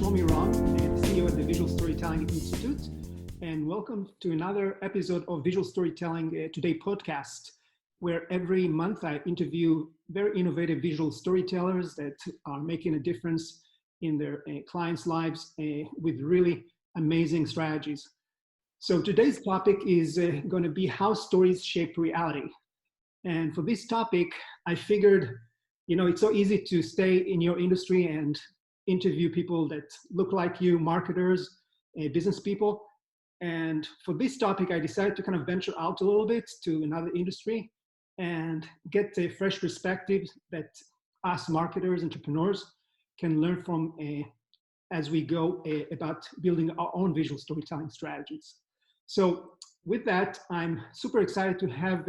Tommy Ron, CEO at the Visual Storytelling Institute, and welcome to another episode of Visual Storytelling Today podcast, where every month I interview very innovative visual storytellers that are making a difference in their clients' lives with really amazing strategies. So today's topic is going to be how stories shape reality. And for this topic, I figured, it's so easy to stay in your industry and interview people that look like you, marketers, business people. And for this topic, I decided to kind of venture out a little bit to another industry and get a fresh perspective that us marketers, entrepreneurs can learn from as we go about building our own visual storytelling strategies. So with that, I'm super excited to have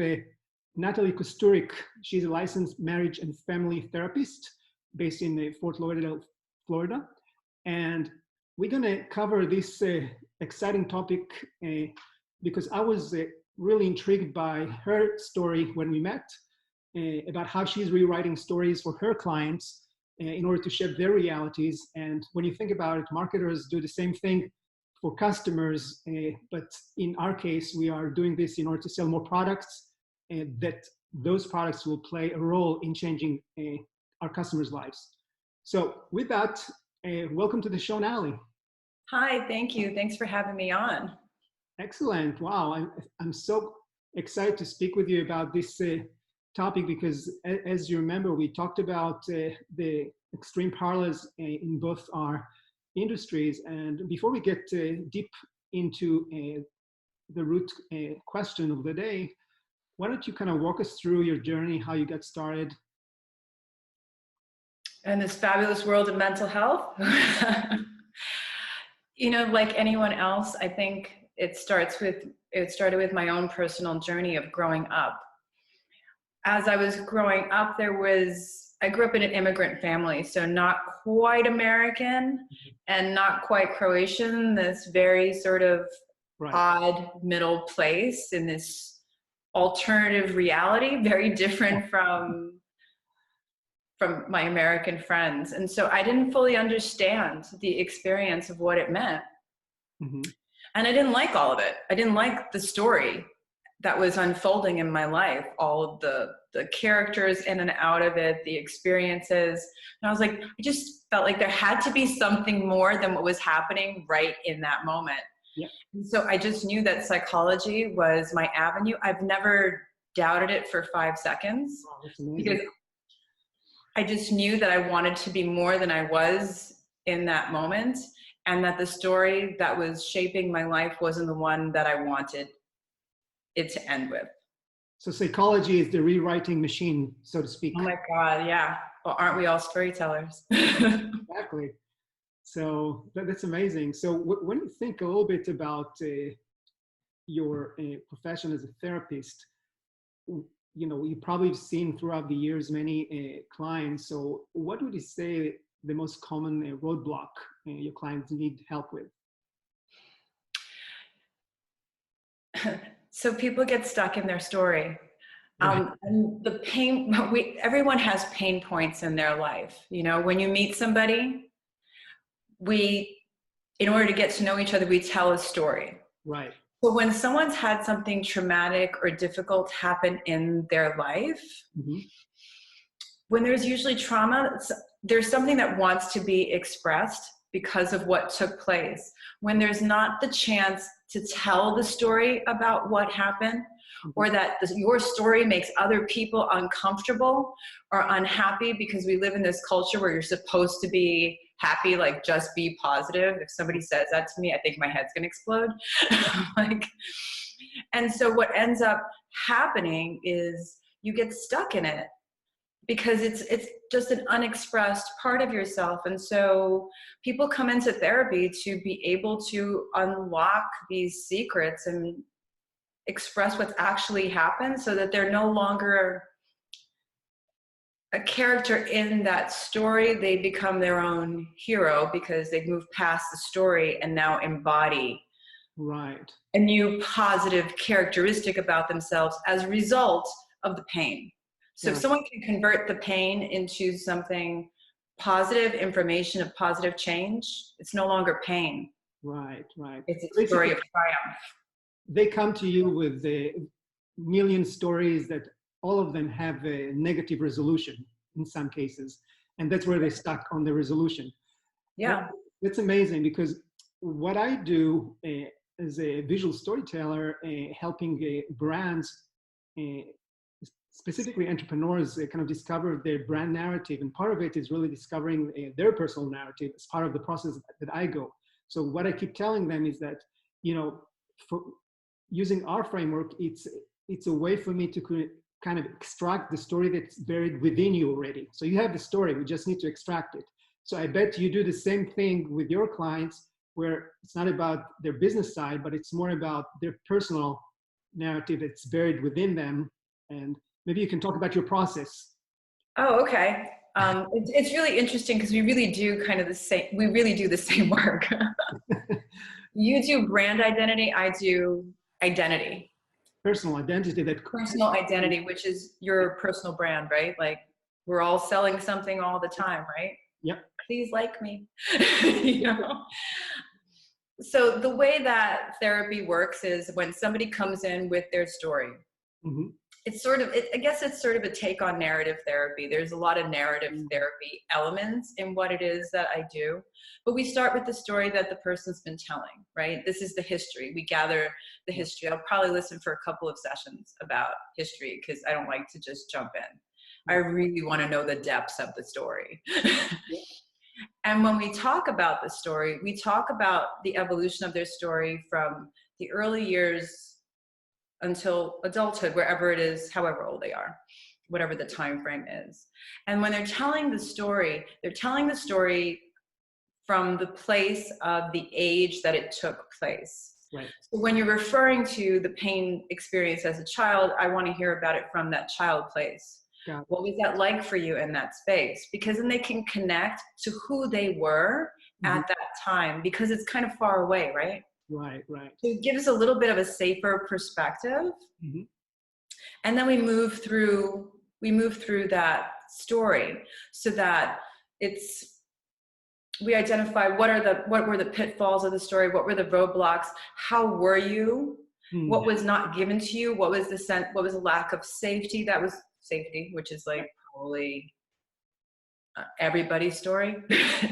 Natalie Kosturik. She's a licensed marriage and family therapist based in Fort Lauderdale, Florida. And we're going to cover this exciting topic because I was really intrigued by her story when we met about how she's rewriting stories for her clients in order to shape their realities. And when you think about it, marketers do the same thing for customers, but in our case, we are doing this in order to sell more products that those products will play a role in changing our customers' lives. So with that, welcome to the show, Natalie. Hi, thank you. Thanks for having me on. Excellent. Wow, I'm so excited to speak with you about this topic because as you remember, we talked about the extreme parallels in both our industries. And before we get deep into the root question of the day, why don't you kind of walk us through your journey, how you got started? In this fabulous world of mental health. Like anyone else, I think it started with my own personal journey of growing up. As I was growing up, I grew up in an immigrant family, so not quite American and not quite Croatian, this very sort of odd middle place in this alternative reality, very different from my American friends. And so I didn't fully understand the experience of what it meant. Mm-hmm. And I didn't like all of it. I didn't like the story that was unfolding in my life, all of the characters in and out of it, the experiences. And I was like, I just felt like there had to be something more than what was happening right in that moment. Yeah. And so I just knew that psychology was my avenue. I've never doubted it for 5 seconds. Wow, because I just knew that I wanted to be more than I was in that moment, and that the story that was shaping my life wasn't the one that I wanted it to end with. So psychology is the rewriting machine, so to speak. Oh my God, yeah. Well, aren't we all storytellers? Exactly. So that's amazing. So when you think a little bit about your profession as a therapist, you probably have seen throughout the years many clients. So what would you say the most common roadblock your clients need help with? So people get stuck in their story. And the pain, everyone has pain points in their life. When you meet somebody, in order to get to know each other, we tell a story. Right. So when someone's had something traumatic or difficult happen in their life, mm-hmm. when there's usually trauma, there's something that wants to be expressed because of what took place. When there's not the chance to tell the story about what happened, or that your story makes other people uncomfortable or unhappy, because we live in this culture where you're supposed to be happy, like just be positive. If somebody says that to me, I think my head's gonna explode. And so what ends up happening is you get stuck in it because it's just an unexpressed part of yourself. And so people come into therapy to be able to unlock these secrets and express what's actually happened, so that they're no longer a character in that story. They become their own hero because they've moved past the story and now embody a new positive characteristic about themselves as a result of the pain. So if someone can convert the pain into something positive information of positive change, it's no longer pain. Right, right. It's a story Basically, of triumph. they come to you with a million stories that all of them have a negative resolution in some cases. And that's where they stuck on the resolution. Yeah. That's amazing, because what I do as a visual storyteller, helping brands, uh, specifically entrepreneurs, kind of discover their brand narrative. And part of it is really discovering their personal narrative as part of the process that I go. So what I keep telling them is that, you know, for using our framework, it's a way for me to kind of extract the story that's buried within you already. So you have the story, we just need to extract it. So I bet you do the same thing with your clients, where it's not about their business side, but it's more about their personal narrative that's buried within them. And maybe you can talk about your process. Oh, okay. It's really interesting because we really do kind of the same. We really do the same work. You do brand identity. I do identity. Personal identity. Personal identity, which is your personal brand, right? Like we're all selling something all the time, right? Yep. Please like me. You know? So the way that therapy works is when somebody comes in with their story. Mm-hmm. It's sort of, I guess it's sort of a take on narrative therapy. There's a lot of narrative therapy elements in what it is that I do. But we start with the story that the person's been telling, right? This is the history. We gather the history. I'll probably listen for a couple of sessions about history because I don't like to just jump in. I really want to know the depths of the story. And when we talk about the story, we talk about the evolution of their story from the early years until adulthood, wherever it is, however old they are, whatever the time frame is. And when they're telling the story from the place of the age that it took place. Right. So when you're referring to the pain experience as a child, I want to hear about it from that child place. What was that like for you in that space? Because then they can connect to who they were at that time, because it's kind of far away, right? Right, right. So it gives a little bit of a safer perspective. Mm-hmm. And then we move through that story so that we identify what were the pitfalls of the story, what were the roadblocks, how were you, what was not given to you, what was the lack of safety, which is like probably everybody's story.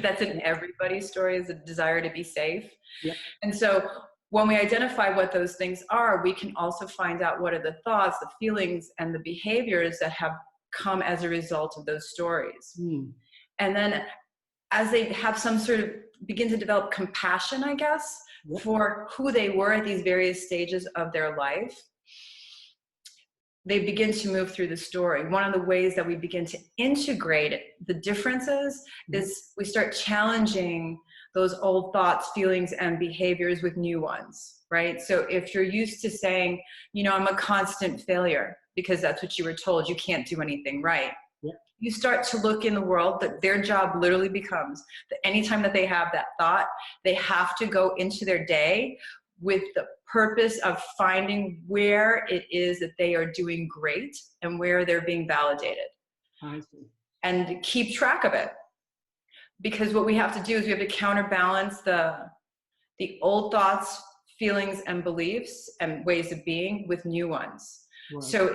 That's an everybody's story, is a desire to be safe. Yeah. And so when we identify what those things are, we can also find out what are the thoughts, the feelings, and the behaviors that have come as a result of those stories. And then as they have some sort of begin to develop compassion, I guess, for who they were at these various stages of their life, they begin to move through the story. One of the ways that we begin to integrate the differences is we start challenging those old thoughts, feelings, and behaviors with new ones, right? So if you're used to saying, I'm a constant failure because that's what you were told, you can't do anything right. Yeah. You start to look in the world that their job literally becomes that anytime that they have that thought, they have to go into their day with the purpose of finding where it is that they are doing great and where they're being validated. I see. And keep track of it. Because what we have to do is we have to counterbalance the old thoughts, feelings, and beliefs and ways of being with new ones. Right. So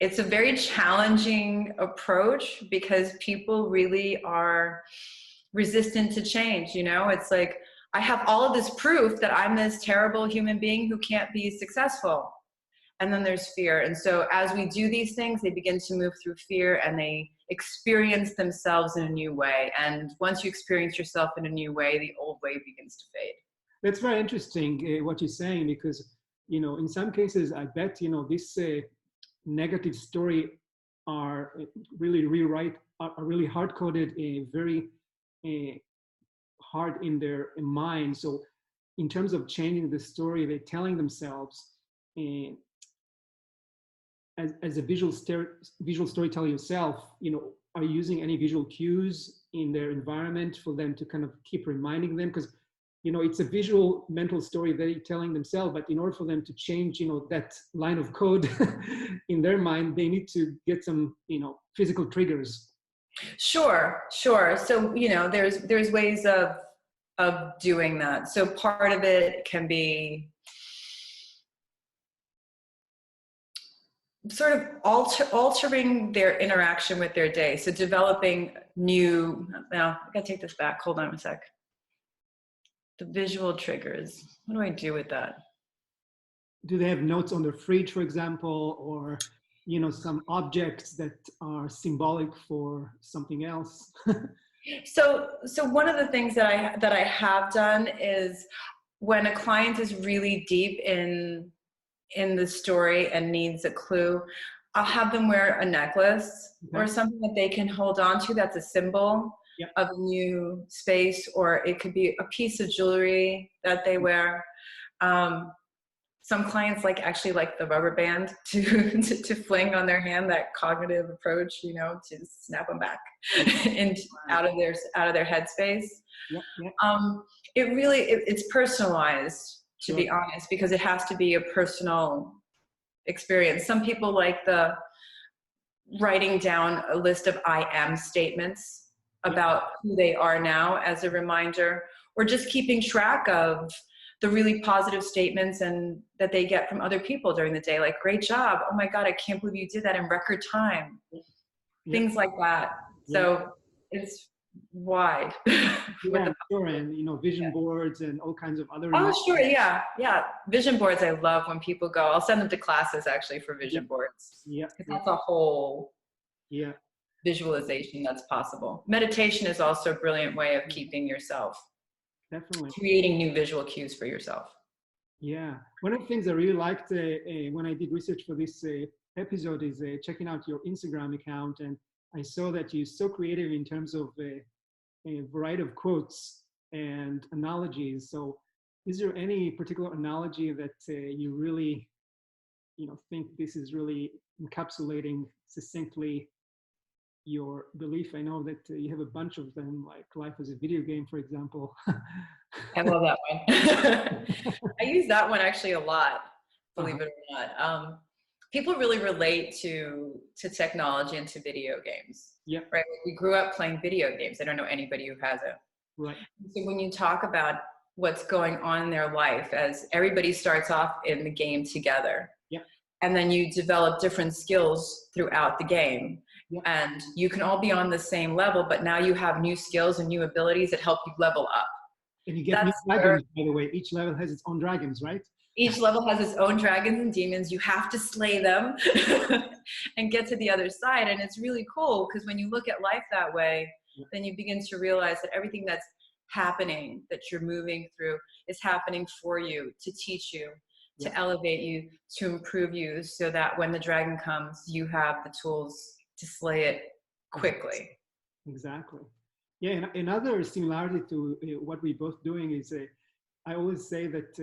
it's a very challenging approach because people really are resistant to change. It's like, I have all of this proof that I'm this terrible human being who can't be successful. And then there's fear. And so as we do these things, they begin to move through fear and they experience themselves in a new way. And once you experience yourself in a new way, the old way begins to fade. That's very interesting what you're saying, because, in some cases, I bet, this negative story are really hard-coded, very hard in their mind. So in terms of changing the story they're telling themselves, as a visual storyteller yourself, are you using any visual cues in their environment for them to kind of keep reminding them? Because it's a visual mental story they're telling themselves, but in order for them to change that line of code in their mind, they need to get some physical triggers. Sure. So, there's ways of doing that. So part of it can be sort of altering their interaction with their day. So developing now I gotta take this back. Hold on a sec. The visual triggers. What do I do with that? Do they have notes on their fridge, for example, or some objects that are symbolic for something else? So one of the things that I have done is when a client is really deep in the story and needs a clue, I'll have them wear a necklace or something that they can hold on to that's a symbol of a new space, or it could be a piece of jewelry that they wear. Some clients actually like the rubber band to fling on their hand, that cognitive approach, to snap them back and out of their headspace. It's personalized, to be honest, because it has to be a personal experience. Some people like the writing down a list of I am statements about who they are now as a reminder, or just keeping track of the really positive statements and that they get from other people during the day, like great job, oh my god, I can't believe you did that in record time, things like that. So it's wide. Sure. And vision boards and all kinds of other vision boards, I love when people go. I'll send them to classes actually for vision boards, because that's a whole visualization that's possible. Meditation is also a brilliant way of keeping yourself, definitely creating new visual cues for yourself. One of the things I really liked when I did research for this episode is checking out your Instagram account, and I saw that you're so creative in terms of a variety of quotes and analogies. So is there any particular analogy that you really think this is really encapsulating succinctly your belief? I know that you have a bunch of them, like life as a video game, for example. I love that one. I use that one actually a lot, believe it or not. People really relate to technology and to video games. Right? We grew up playing video games. I don't know anybody who hasn't. Right. So when you talk about what's going on in their life, as everybody starts off in the game together, and then you develop different skills throughout the game, and you can all be on the same level, but now you have new skills and new abilities that help you level up. And you get new dragons, by the way. Each level has its own dragons, right? Each level has its own dragons and demons. You have to slay them and get to the other side. And it's really cool, because when you look at life that way, then you begin to realize that everything that's happening, that you're moving through, is happening for you, to teach you, to elevate you, to improve you, so that when the dragon comes, you have the tools to slay it quickly. Exactly. Yeah, and another similarity to what we're both doing is I always say that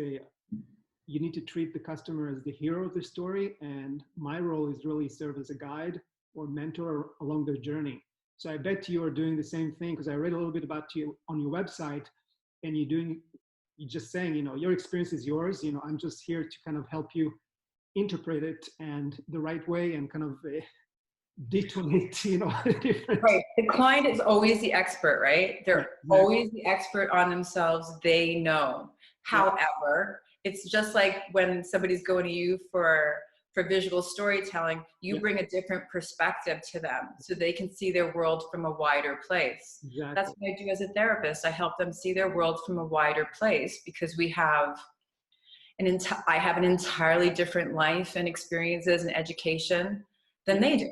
you need to treat the customer as the hero of the story, and my role is really serve as a guide or mentor along their journey. So I bet you are doing the same thing, because I read a little bit about you on your website, and you're just saying, your experience is yours. I'm just here to kind of help you interpret it and the right way, and kind of detonate, different. Right. The client is always the expert, right? They're always the expert on themselves. They know. However, it's just like when somebody's going to you for visual storytelling, you bring a different perspective to them so they can see their world from a wider place. Exactly. That's what I do as a therapist. I help them see their world from a wider place, because I have an entirely different life and experiences and education than they do.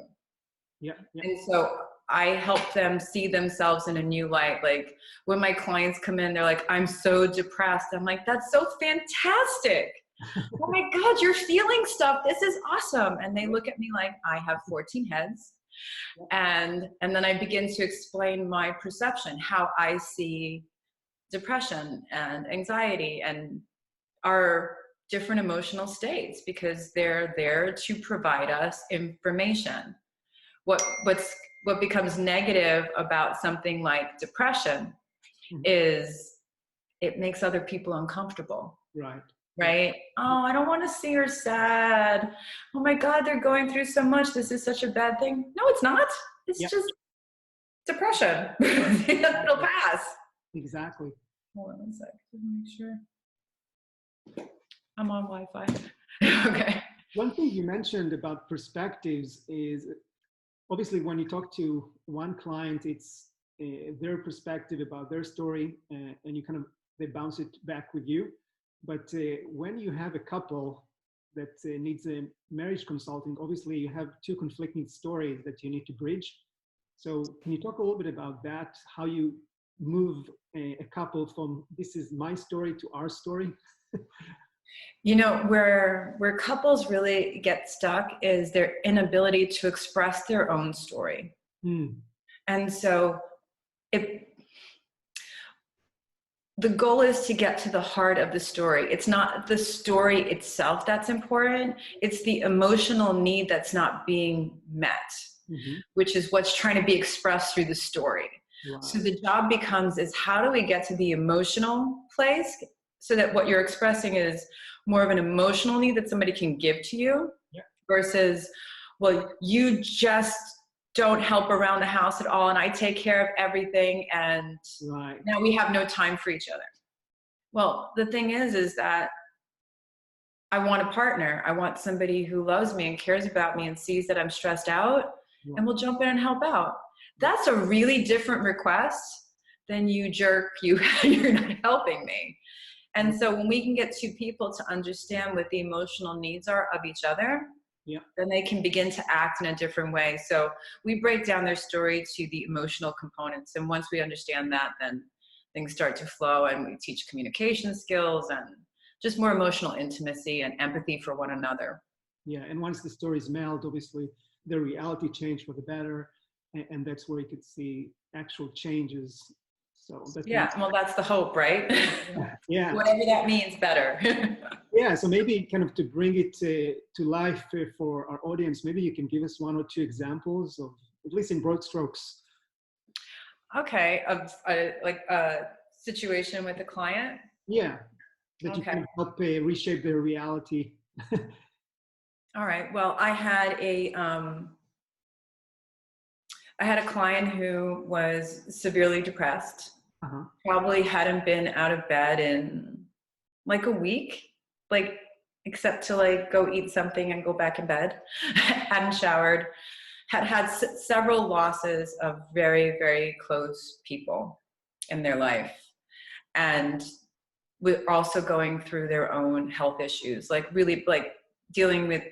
And so I help them see themselves in a new light. Like when my clients come in, they're like, I'm so depressed. I'm like, that's so fantastic. Oh my God, you're feeling stuff. This is awesome. And they look at me like I have 14 heads. And then I begin to explain my perception, how I see depression and anxiety and our different emotional states, because they're there to provide us information. What becomes negative about something like depression is it makes other people uncomfortable. Right? Oh, I don't want to see her sad. Oh my God, they're going through so much. This is such a bad thing. No, it's not. It's just depression. It'll pass. Exactly. Hold on one sec. Just make sure. I'm on Wi-Fi. Okay. One thing you mentioned about perspectives is obviously when you talk to one client, it's their perspective about their story, and you kind of they bounce it back with you. But when you have a couple that needs a marriage consulting, obviously you have two conflicting stories that you need to bridge. So can you talk a little bit about that? How you move a couple from this is my story to our story? You know, where couples really get stuck is their inability to express their own story. And so the goal is to get to the heart of the story. It's not the story itself that's important. It's the emotional need that's not being met, which is what's trying to be expressed through the story. Wow. So the job becomes is how do we get to the emotional place so that what you're expressing is more of an emotional need that somebody can give to you versus, well, you just don't help around the house at all and I take care of everything and now we have no time for each other. Well, the thing is that I want a partner. I want somebody who loves me and cares about me and sees that I'm stressed out and will jump in and help out. That's a really different request than you jerk, you're not helping me. And so when we can get two people to understand what the emotional needs are of each other, then they can begin to act in a different way. So we break down their story to the emotional components. And once we understand that, then things start to flow and we teach communication skills and just more emotional intimacy and empathy for one another. Yeah, and once the story is mailed, obviously the reality changed for the better. And that's where you could see actual changes. So that's well, that's the hope, right? Yeah. Whatever that means, better. Yeah, so maybe kind of to bring it to life for our audience, maybe you can give us one or two examples of, at least in broad strokes. Okay, of like a situation with a client? Yeah, that you can help reshape their reality. All right, well, I had a client who was severely depressed. Probably hadn't been out of bed in like a week, like except to like go eat something and go back in bed. Hadn't showered, had several losses of very, very close people in their life. And we're also going through their own health issues, like really like dealing with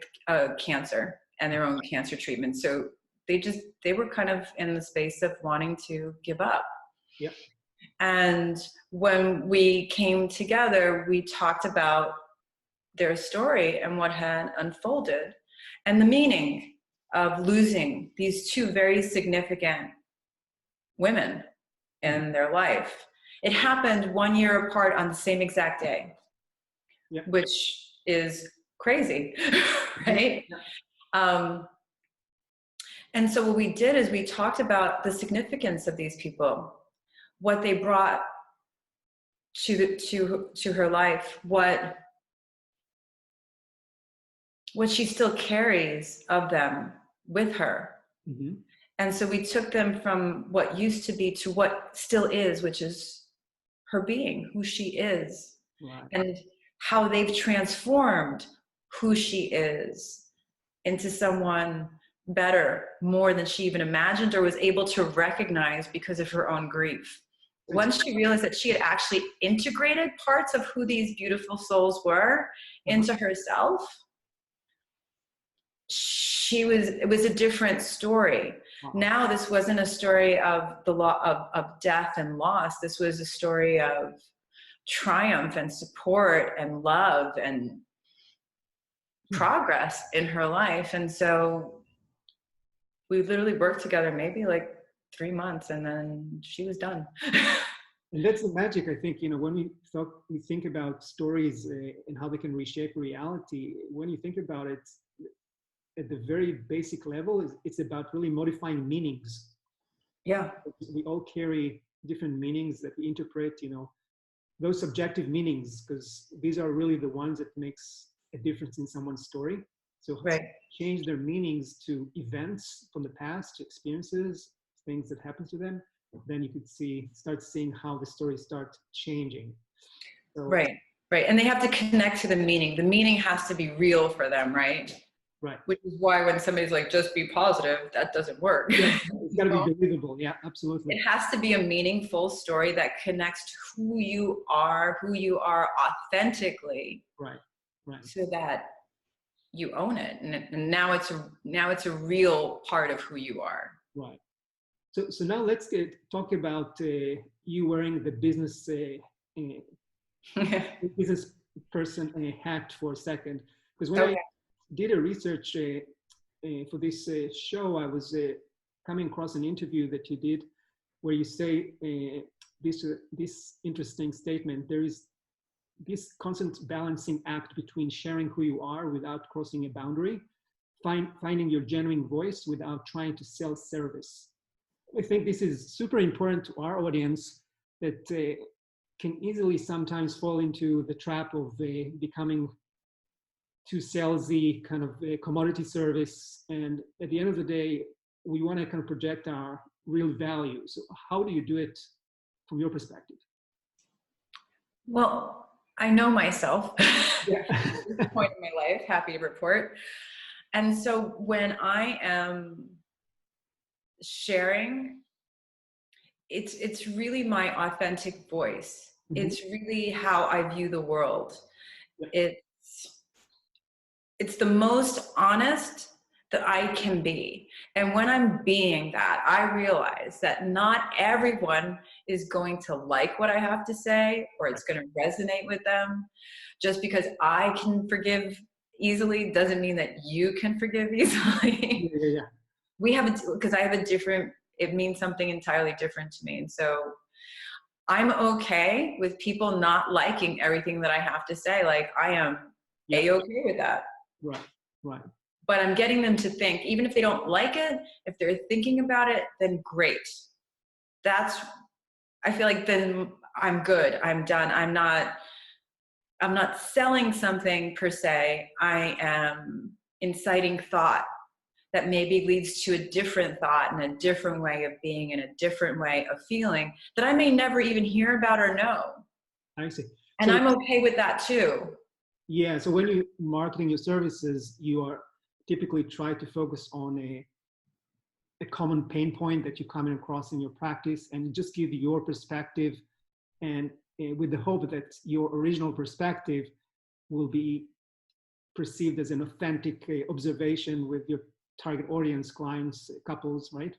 cancer and their own cancer treatment. So they were kind of in the space of wanting to give up. Yep. And when we came together, we talked about their story and what had unfolded and the meaning of losing these two very significant women in their life. It happened 1 year apart on the same exact day, which is crazy, right? And so what we did is we talked about the significance of these people, what they brought to her life, what she still carries of them with her. And so we took them from what used to be to what still is, which is her being, who she is, and how they've transformed who she is into someone better, more than she even imagined or was able to recognize because of her own grief. Once she realized that she had actually integrated parts of who these beautiful souls were into herself, it was a different story. Now this wasn't a story of the of death and loss. This was a story of triumph and support and love and progress in her life. And so we literally worked together maybe like 3 months and then she was done. And that's the magic, I think, when we think about stories and how they can reshape reality, when you think about it at the very basic level, it's about really modifying meanings. Yeah. We all carry different meanings that we interpret, those subjective meanings, because these are really the ones that makes a difference in someone's story. So change their meanings to events from the past, to experiences, things that happen to them, then you could start seeing how the story starts changing. So, right, right. And they have to connect to the meaning. The meaning has to be real for them, right? right. Which is why when somebody's like, just be positive, that doesn't work. Yeah, it's got to be believable. Yeah, absolutely. It has to be a meaningful story that connects to who you are authentically. Right, right. So that you own it. And now it's a real part of who you are. Right. So now let's talk about you wearing the business business person hat for a second, because when I did a research for this show, I was coming across an interview that you did where you say this interesting statement: there is this constant balancing act between sharing who you are without crossing a boundary, finding your genuine voice without trying to sell service. I think this is super important to our audience that can easily sometimes fall into the trap of becoming too salesy, kind of a commodity service. And at the end of the day, we want to kind of project our real values. So how do you do it from your perspective? Well, I know myself. Yeah. At this point in my life, happy to report. And so when I am sharing, it's really my authentic voice. Mm-hmm. It's really how I view the world. Yeah. It's the most honest that I can be. And when I'm being that, I realize that not everyone is going to like what I have to say, or it's going to resonate with them. Just because I can forgive easily doesn't mean that you can forgive easily. Yeah. We have because I have a different, it means something entirely different to me. And so I'm okay with people not liking everything that I have to say. Like, I am A-okay with that. Right. But I'm getting them to think, even if they don't like it, if they're thinking about it, then great. I feel like then I'm good. I'm done. I'm not selling something per se. I am inciting thought that maybe leads to a different thought and a different way of being and a different way of feeling that I may never even hear about or know. I see. And I'm okay with that too. Yeah. So when you're marketing your services, you are typically try to focus on a common pain point that you're coming across in your practice and just give your perspective, and with the hope that your original perspective will be perceived as an authentic observation with your target audience, clients, couples, right?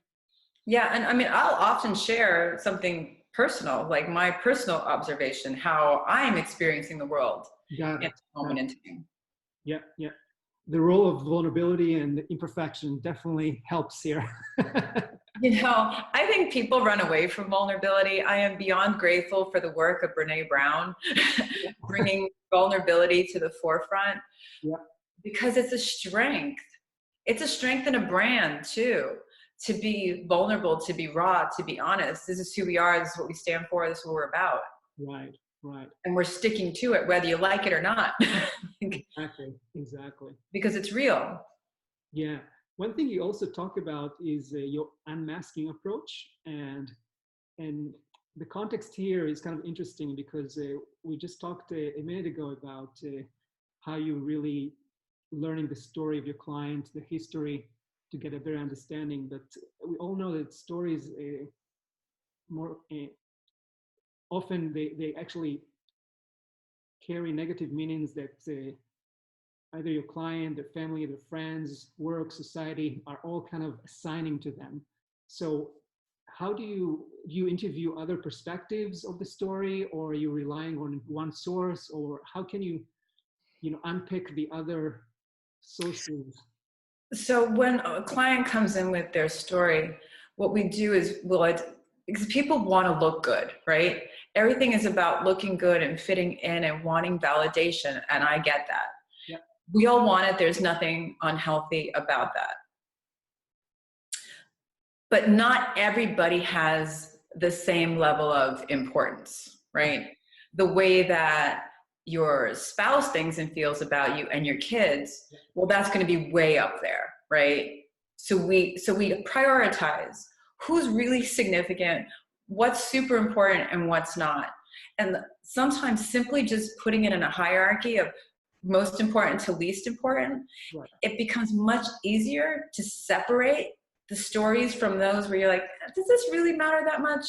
Yeah, and I mean, I'll often share something personal, like my personal observation, how I'm experiencing the world at this moment in time. Yeah. The role of vulnerability and imperfection definitely helps here. You know, I think people run away from vulnerability. I am beyond grateful for the work of Brene Brown, bringing vulnerability to the forefront, because it's a strength. It's a strength in a brand too, to be vulnerable, to be raw, to be honest. This is who we are. This is what we stand for. This is what we're about. Right. And we're sticking to it, whether you like it or not. Exactly. Because it's real. Yeah. One thing you also talk about is your unmasking approach, and the context here is kind of interesting because we just talked a minute ago about how you really learning the story of your client, the history, to get a better understanding. But we all know that stories more often they actually carry negative meanings that either your client, their family, their friends, work, society are all kind of assigning to them. So how do you interview other perspectives of the story, or are you relying on one source, or how can you unpick the other sources? So when a client comes in with their story, what we do is because people want to look good, right? Everything is about looking good and fitting in and wanting validation. And I get that. Yeah. We all want it. There's nothing unhealthy about that. But not everybody has the same level of importance, right? The way that your spouse thinks and feels about you and your kids, well, that's going to be way up there, right? So we prioritize who's really significant, what's super important and what's not. And sometimes simply just putting it in a hierarchy of most important to least important, Right. it becomes much easier to separate the stories from those where you're like, does this really matter that much?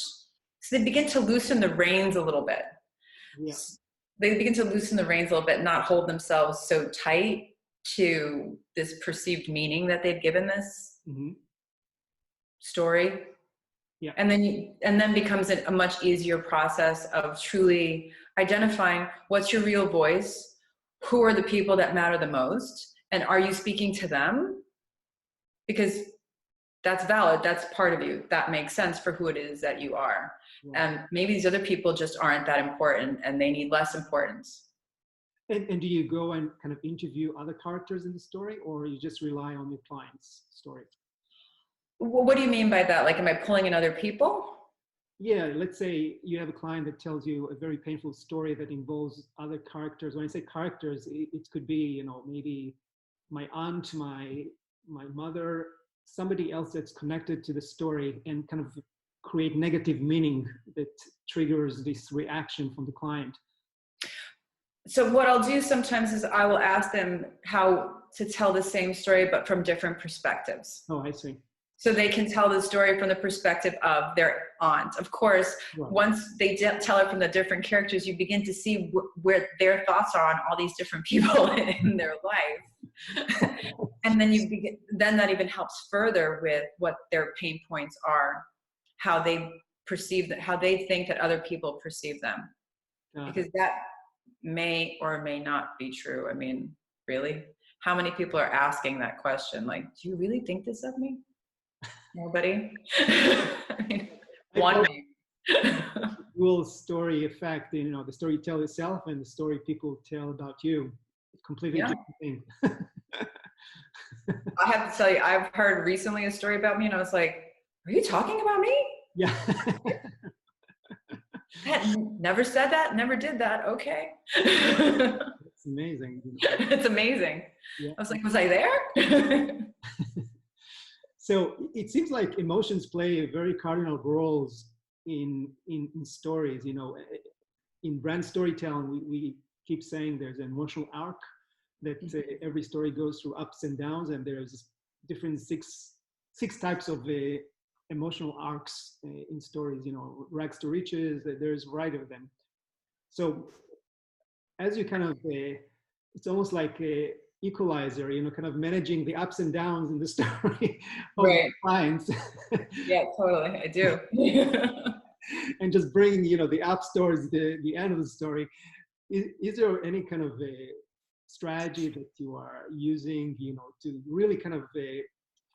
So they begin to loosen the reins a little bit. Yeah. They begin to loosen the reins a little bit, not hold themselves so tight to this perceived meaning that they've given this Mm-hmm. story. Yeah. And then becomes a much easier process of truly identifying what's your real voice, who are the people that matter the most, and are you speaking to them? Because that's valid, that's part of you, that makes sense for who it is that you are. Right. And maybe these other people just aren't that important and they need less importance. And do you go and kind of interview other characters in the story, or you just rely on your client's story? What do you mean by that? Like, am I pulling in other people? Yeah, let's say you have a client that tells you a very painful story that involves other characters. When I say characters, it could be, you know, maybe my aunt, my mother, somebody else that's connected to the story, and kind of create negative meaning that triggers this reaction from the client. So what I'll do sometimes is I will ask them how to tell the same story, but from different perspectives. Oh, I see. So they can tell the story from the perspective of their aunt. Of course, Right. once they tell it from the different characters, you begin to see where their thoughts are on all these different people in their life. And then then that even helps further with what their pain points are, how they perceive that, how they think that other people perceive them. Because that may or may not be true. I mean, really? How many people are asking that question? Like, do you really think this of me? Nobody? I mean, one maybe. Dual story effect, you know, the story you tell yourself and the story people tell about you. Completely different thing. I have to tell you, I've heard recently a story about me and I was like, are you talking about me? Yeah. Never said that, never did that. Okay. It's amazing. You know. It's amazing. Yeah. I was like, was I there? So it seems like emotions play a very cardinal roles in stories. You know, in brand storytelling, we keep saying there's an emotional arc that every story goes through ups and downs, and there's different six types of emotional arcs in stories. You know, rags to riches. There's a variety of them. So as you kind of, it's almost like a equalizer, you know, kind of managing the ups and downs in the story of Right. clients. Yeah, totally. I do. And just bringing, you know, the ups towards the end of the story. Is there any kind of a strategy that you are using, you know, to really kind of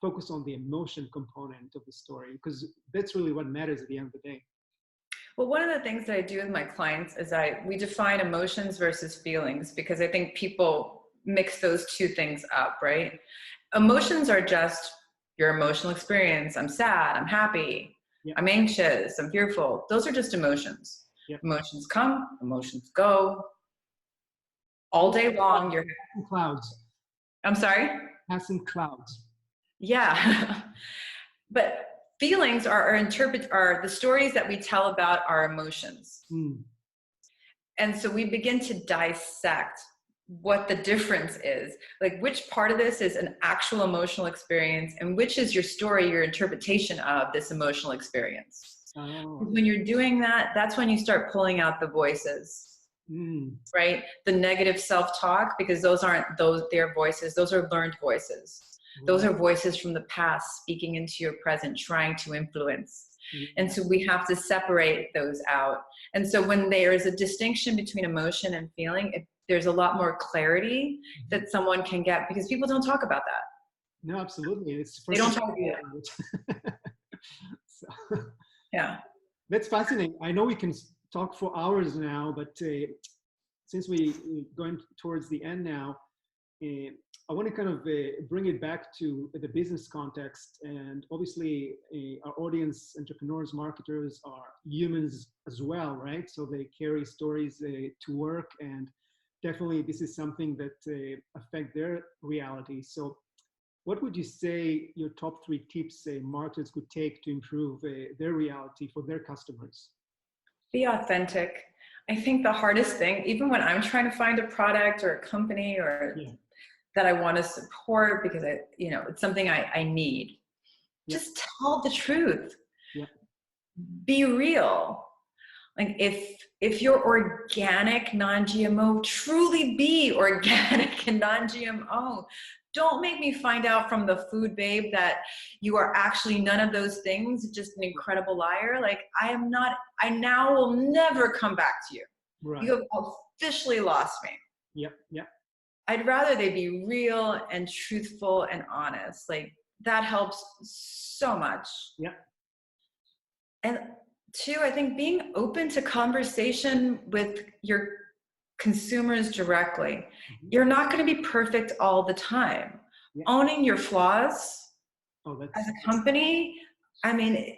focus on the emotion component of the story? Because that's really what matters at the end of the day. Well, one of the things that I do with my clients is we define emotions versus feelings, because I think people mix those two things up, right? Emotions are just your emotional experience. I'm sad, I'm happy, Yeah. I'm anxious, I'm fearful. Those are just emotions. Yeah. Emotions come, emotions go. All day long, you're passing clouds. I'm sorry? Passing clouds. Yeah. But feelings are the stories that we tell about our emotions. Mm. And so we begin to dissect what the difference is, like which part of this is an actual emotional experience and which is your story, your interpretation of this emotional experience. Oh. When you're doing that, that's when you start pulling out the voices, right? The negative self-talk, because those aren't their voices, those are learned voices. Those are voices from the past speaking into your present, trying to influence. And so we have to separate those out. And so when there is a distinction between emotion and feeling, there's a lot more clarity that someone can get, because people don't talk about that. No, absolutely. They don't talk about it. So, yeah. That's fascinating. I know we can talk for hours now, but since we're going towards the end now, I want to kind of bring it back to the business context. And obviously, our audience, entrepreneurs, marketers are humans as well, right? So they carry stories to work, and definitely this is something that affect their reality. So what would you say your top 3 tips marketers could take to improve their reality for their customers? Be authentic. I think the hardest thing, even when I'm trying to find a product or a company or that I want to support because it's something I need, just tell the truth. Be real. Like if you're organic, non-GMO, truly be organic and non-GMO. Don't make me find out from the food babe that you are actually none of those things, just an incredible liar. Like I now will never come back to you. Right. You have officially lost me. I'd rather they be real and truthful and honest. Like that helps so much. And 2, I think being open to conversation with your consumers directly. You're not going to be perfect all the time. Owning your flaws as a company, I mean,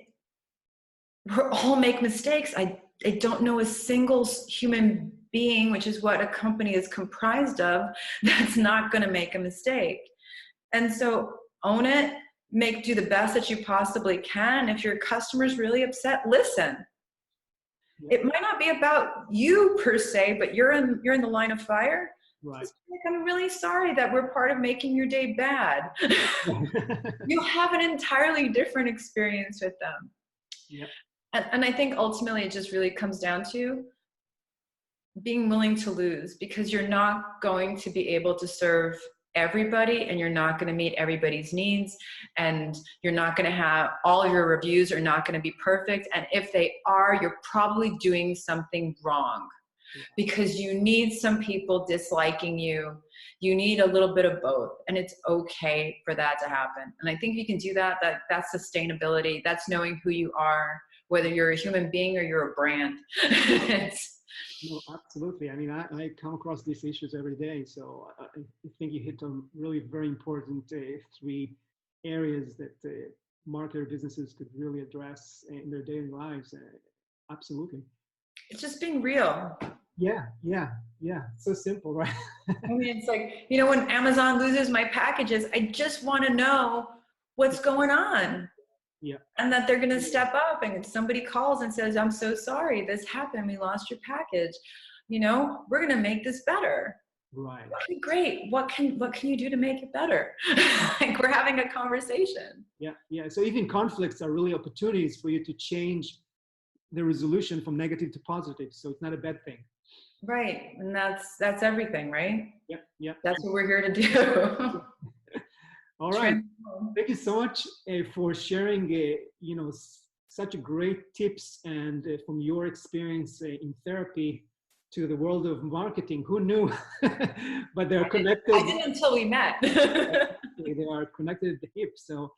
we all make mistakes. I don't know a single human being, which is what a company is comprised of, that's not going to make a mistake. And so own it, do the best that you possibly can. If your customer's really upset, listen. It might not be about you per se, but you're in the line of fire. Right. Like, I'm really sorry that we're part of making your day bad. You'll have an entirely different experience with them. And I think ultimately it just really comes down to being willing to lose, because you're not going to be able to serve everybody, and you're not going to meet everybody's needs, and you're not going to have all of your reviews are not going to be perfect. And if they are, you're probably doing something wrong, because you need some people disliking you. You need a little bit of both, and it's okay for that to happen. And I think if you can do that, that's sustainability. That's knowing who you are, whether you're a human being or you're a brand. No, absolutely. I mean, I come across these issues every day. So I think you hit on really very important 3 areas that marketer businesses could really address in their daily lives. Absolutely. It's just being real. Yeah. So simple, right? I mean, it's like, when Amazon loses my packages, I just want to know what's going on. And that they're going to step up, and if somebody calls and says, I'm so sorry, this happened, we lost your package, we're going to make this better. Right. Okay, great. What can you do to make it better? Like, we're having a conversation. Yeah. So even conflicts are really opportunities for you to change the resolution from negative to positive. So it's not a bad thing. Right. And that's everything, right? Yep. That's what we're here to do. All right. Thank you so much for sharing, such great tips, and from your experience in therapy to the world of marketing. Who knew? But they're connected. I didn't until we met. They are connected at the hip. So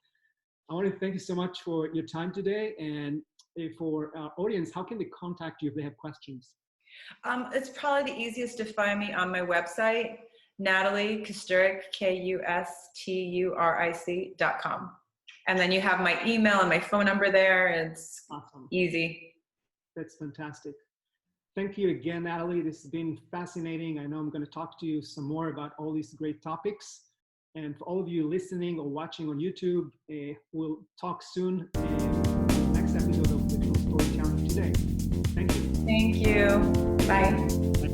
I want to thank you so much for your time today. And for our audience, how can they contact you if they have questions? It's probably the easiest to find me on my website, Natalie Kusturic, KUSTURIC.com. And then you have my email and my phone number there. It's awesome. Easy. That's fantastic. Thank you again, Natalie. This has been fascinating. I know I'm going to talk to you some more about all these great topics. And for all of you listening or watching on YouTube, we'll talk soon in the next episode of Digital Storytelling Today. Thank you. Thank you. Bye. Bye.